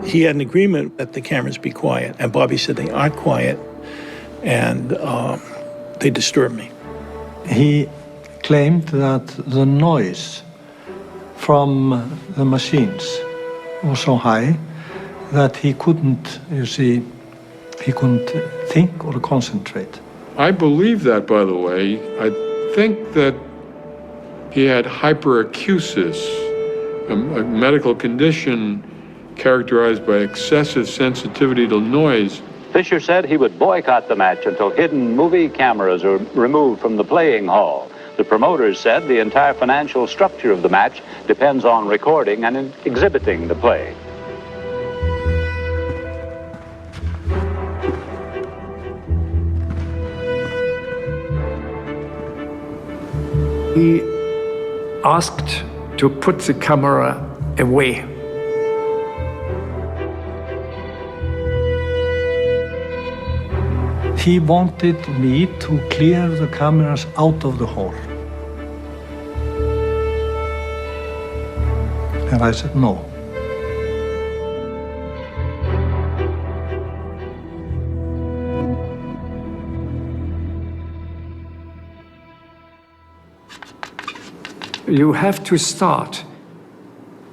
He had an agreement that the cameras be quiet, and Bobby said they aren't quiet, and they disturb me. He claimed that the noise from the machines was so high that he couldn't, you see, he couldn't think or concentrate. I believe that, by the way. I think that he had hyperacusis, a medical condition characterized by excessive sensitivity to noise. Fisher said he would boycott the match until hidden movie cameras are removed from the playing hall. The promoters said the entire financial structure of the match depends on recording and exhibiting the play. He asked to put the camera away. He wanted me to clear the cameras out of the hall. And I said no. You have to start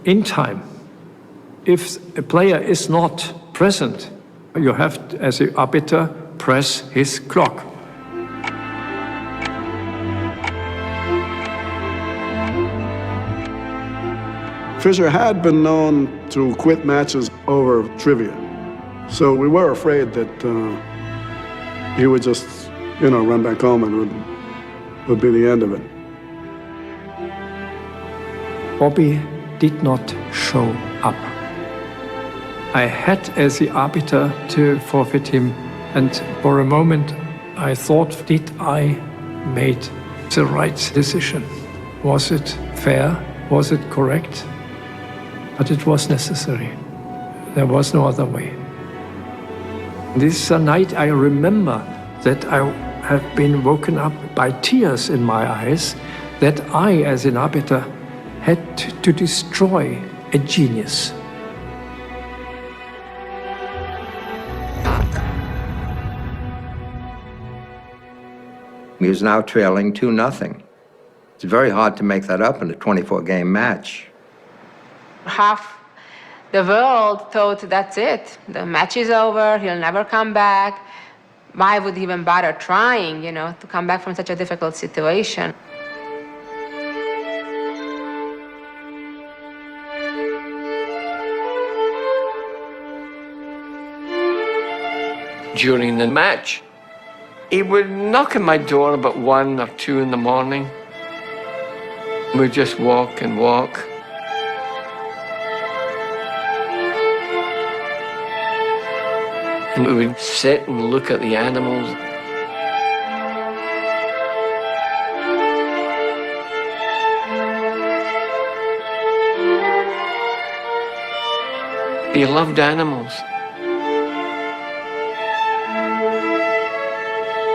in time. If a player is not present, you have to, as the arbiter, press his clock. Fisher had been known to quit matches over trivia. So we were afraid that he would just, run back home and would be the end of it. Bobby did not show up. I had, as the arbiter, to forfeit him, and for a moment I thought, did I make the right decision? Was it fair? Was it correct? But it was necessary. There was no other way. This night I remember that I have been woken up by tears in my eyes, that I, as an arbiter, had to destroy a genius. He was now trailing 2-0. It's very hard to make that up in a 24-game match. Half the world thought that's it. The match is over, he'll never come back. Why would he even bother trying, to come back from such a difficult situation? During the match, he would knock on my door about 1 or 2 in the morning. We'd just walk and walk. And we would sit and look at the animals. He loved animals.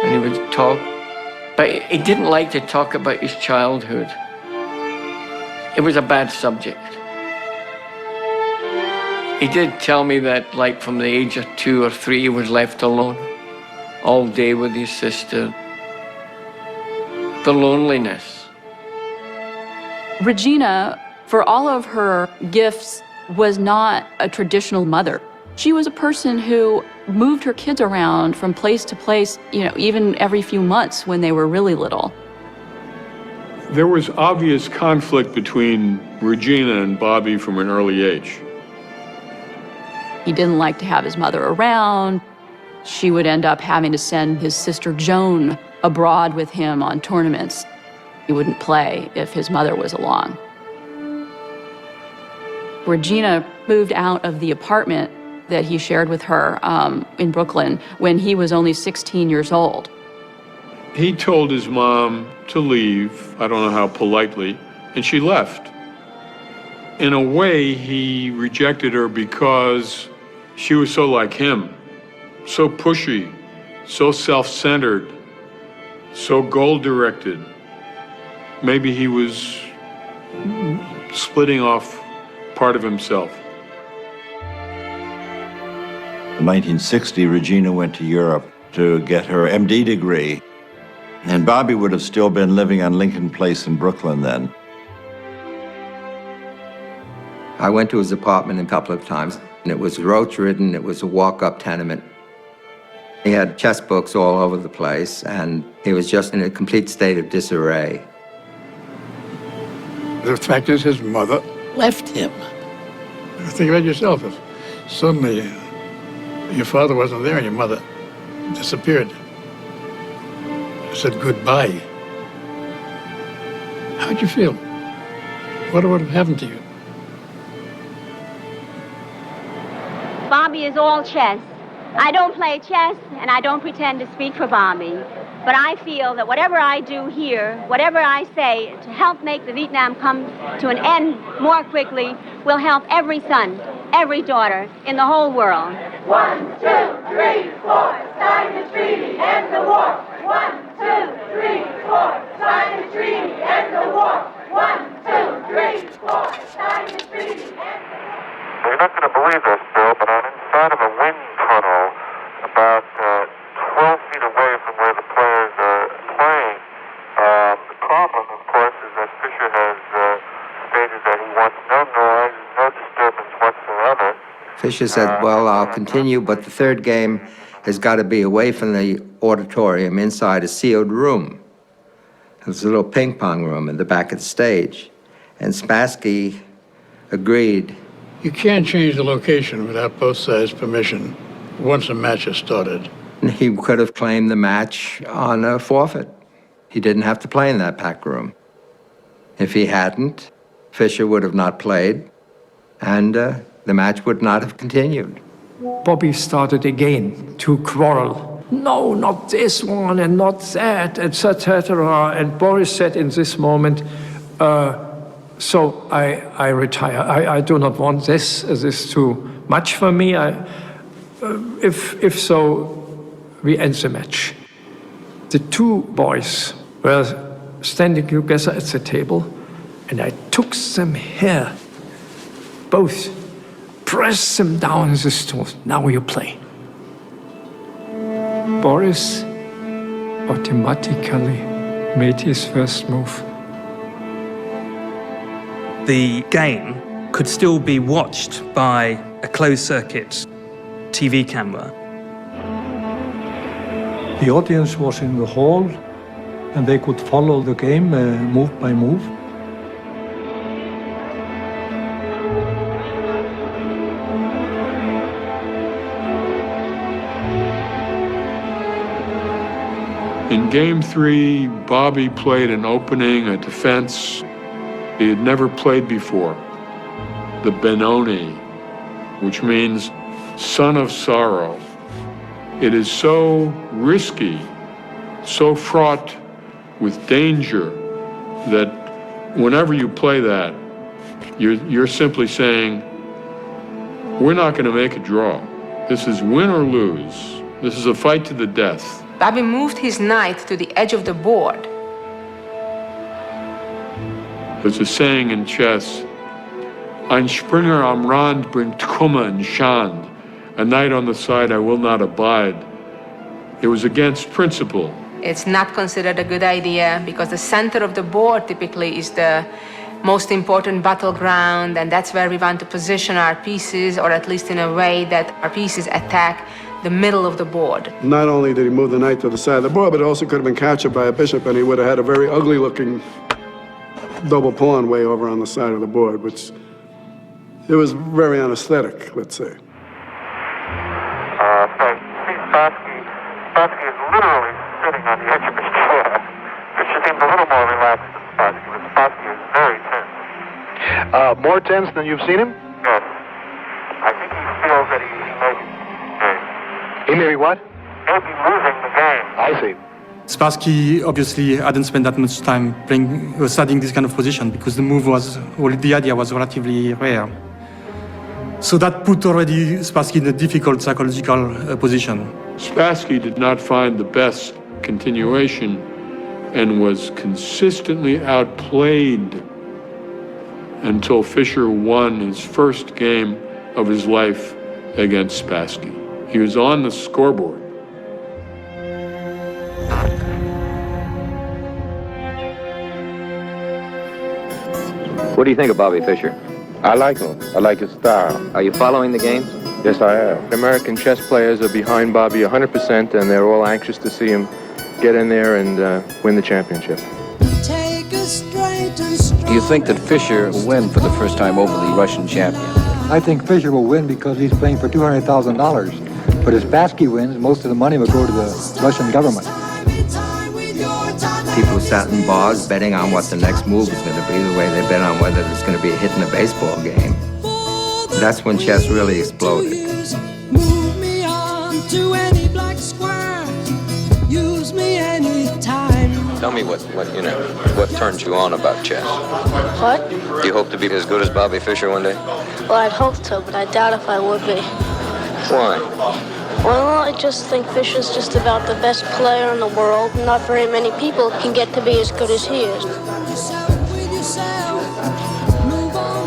And he would talk, but he didn't like to talk about his childhood. It was a bad subject. He did tell me that, like, from the age of 2 or 3, he was left alone all day with his sister. The loneliness. Regina, for all of her gifts, was not a traditional mother. She was a person who moved her kids around from place to place, even every few months when they were really little. There was obvious conflict between Regina and Bobby from an early age. He didn't like to have his mother around. She would end up having to send his sister Joan abroad with him on tournaments. He wouldn't play if his mother was along. Regina moved out of the apartment that he shared with her in Brooklyn when he was only 16 years old. He told his mom to leave, I don't know how politely, and she left. In a way, he rejected her because she was so like him, so pushy, so self-centered, so goal-directed. Maybe he was splitting off part of himself. In 1960, Regina went to Europe to get her MD degree, and Bobby would have still been living on Lincoln Place in Brooklyn then. I went to his apartment a couple of times, and it was roach-ridden. It was a walk-up tenement. He had chess books all over the place, and he was just in a complete state of disarray. The fact is, his mother left him. Think about yourself. If suddenly your father wasn't there and your mother disappeared, said goodbye, how'd you feel? What would have happened to you? Bobby is all chess. I don't play chess, and I don't pretend to speak for Bobby. But I feel that whatever I do here, whatever I say to help make the Vietnam come to an end more quickly, will help every son, every daughter in the whole world. 1, 2, 3, 4, sign the treaty, end the war. 1, 2, 3, 4, sign the treaty, end the war. 1, 2, 3, 4, sign the treaty, end the war. You're not going to believe this, Bill, but I'm inside of a wind tunnel about 12 feet away from where the players are playing. The problem, of course, is that Fischer has stated that he wants no noise, no disturbance whatsoever. Fischer said, well, I'll continue, but the third game has got to be away from the auditorium inside a sealed room. There's a little ping pong room in the back of the stage. And Spassky agreed. You can't change the location without both sides' permission once a match has started. He could have claimed the match on a forfeit. He didn't have to play in that packed room. If he hadn't, Fischer would have not played, and the match would not have continued. Bobby started again to quarrel. No, not this one and not that, etc. And Boris said in this moment, so I retire. I do not want this. This is too much for me. If so, we end the match. The two boys were standing together at the table, and I took them here, both, pressed them down on the stool. Now you play. Boris automatically made his first move. The game could still be watched by a closed-circuit TV camera. The audience was in the hall, and they could follow the game move by move. In Game 3, Bobby played an opening, a defense he had never played before, the Benoni, which means son of sorrow. It is so risky, so fraught with danger that whenever you play that, you're simply saying, we're not going to make a draw. This is win or lose. This is a fight to the death. Bobby moved his knight to the edge of the board. There's a saying in chess, Ein Springer am Rand bringt Kummer und Schand. A knight on the side I will not abide. It was against principle. It's not considered a good idea because the center of the board typically is the most important battleground, and that's where we want to position our pieces, or at least in a way that our pieces attack the middle of the board. Not only did he move the knight to the side of the board, but it also could have been captured by a bishop, and he would have had a very ugly-looking double pawn way over on the side of the board, which it was very unaesthetic, let's say. Spassky is literally sitting on the edge of his chair, which seems a little more relaxed than Spassky, but Spassky is very tense. More tense than you've seen him? Yes. I think he feels that he may be losing. He may be what? May be losing the game. I see. Spassky obviously hadn't spent that much time studying this kind of position because the idea was relatively rare. So that put already Spassky in a difficult psychological position. Spassky did not find the best continuation and was consistently outplayed until Fischer won his first game of his life against Spassky. He was on the scoreboard. What do you think of Bobby Fischer? I like him. I like his style. Are you following the games? Yes, I am. American chess players are behind Bobby 100%, and they're all anxious to see him get in there and win the championship. Do you think that Fischer will win for the first time over the Russian champion? I think Fischer will win because he's playing for $200,000. But if Spassky wins, most of the money will go to the Russian government. People sat in bars betting on what the next move is going to be, the way they bet on whether there's going to be a hit in a baseball game. That's when chess really exploded. Move me on to any black square. Use me anytime. Tell me what turns you on about chess. What? Do you hope to be as good as Bobby Fischer one day? Well, I'd hope to, but I doubt if I would be. Why? Well, I just think Fischer's just about the best player in the world. Not very many people can get to be as good as he is.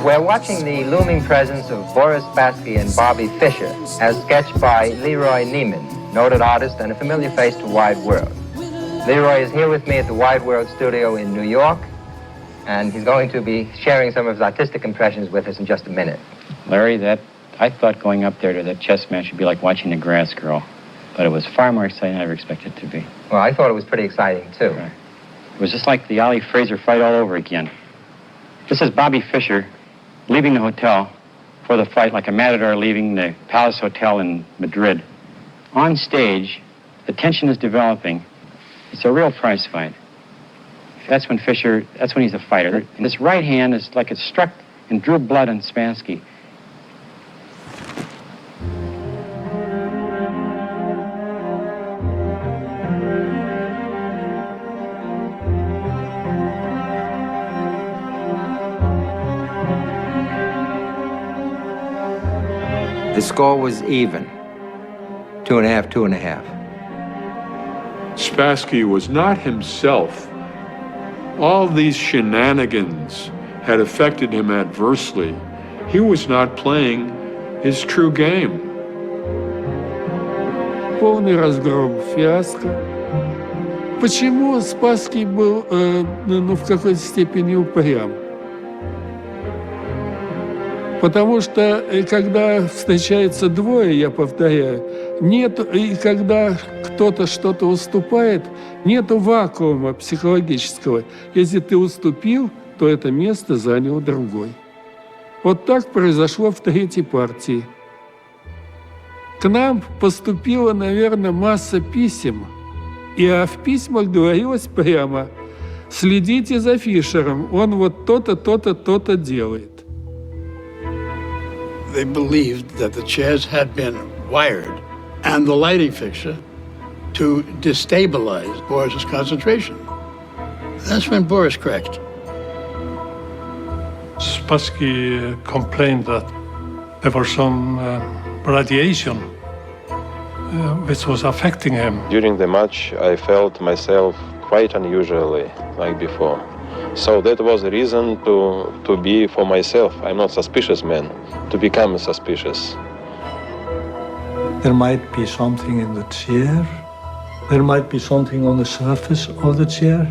We're watching the looming presence of Boris Spassky and Bobby Fischer, as sketched by Leroy Neiman, noted artist and a familiar face to Wide World. Leroy is here with me at the Wide World studio in New York, and he's going to be sharing some of his artistic impressions with us in just a minute. Larry, I thought going up there to that chess match would be like watching the grass grow, but it was far more exciting than I ever expected it to be. Well, I thought it was pretty exciting, too. Right. It was just like the Ali Fraser fight all over again. This is Bobby Fischer leaving the hotel for the fight like a matador leaving the Palace Hotel in Madrid. On stage, the tension is developing. It's a real prize fight. That's when he's a fighter. And this right hand is like it struck and drew blood on Spassky. The score was even. 2.5, 2.5. Spassky was not himself. All these shenanigans had affected him adversely. He was not playing his true game. Полный разгром, фиаско. Почему Спасский был, в какой-то степени упрям? Потому что, когда встречается двое, я повторяю, и когда кто-то что-то уступает, нету вакуума психологического. Если ты уступил, то это место занял другой. Вот так произошло в третьей партии. К нам поступила, наверное, масса писем, а в письмах говорилось прямо: следите за Фишером, он вот то-то, то-то, то-то делает. They believed that the chairs had been wired and the lighting fixture to destabilize Boris's concentration. That's when Boris cracked. Spassky complained that there was some radiation which was affecting him. During the match, I felt myself quite unusually, like before. So that was a reason to be for myself. I'm not suspicious man, to become suspicious. There might be something in the chair. There might be something on the surface of the chair.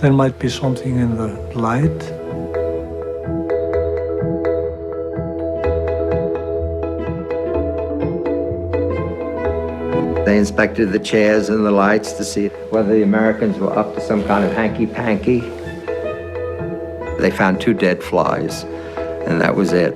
There might be something in the light. They inspected the chairs and the lights to see whether the Americans were up to some kind of hanky-panky. They found 2 dead flies, and that was it.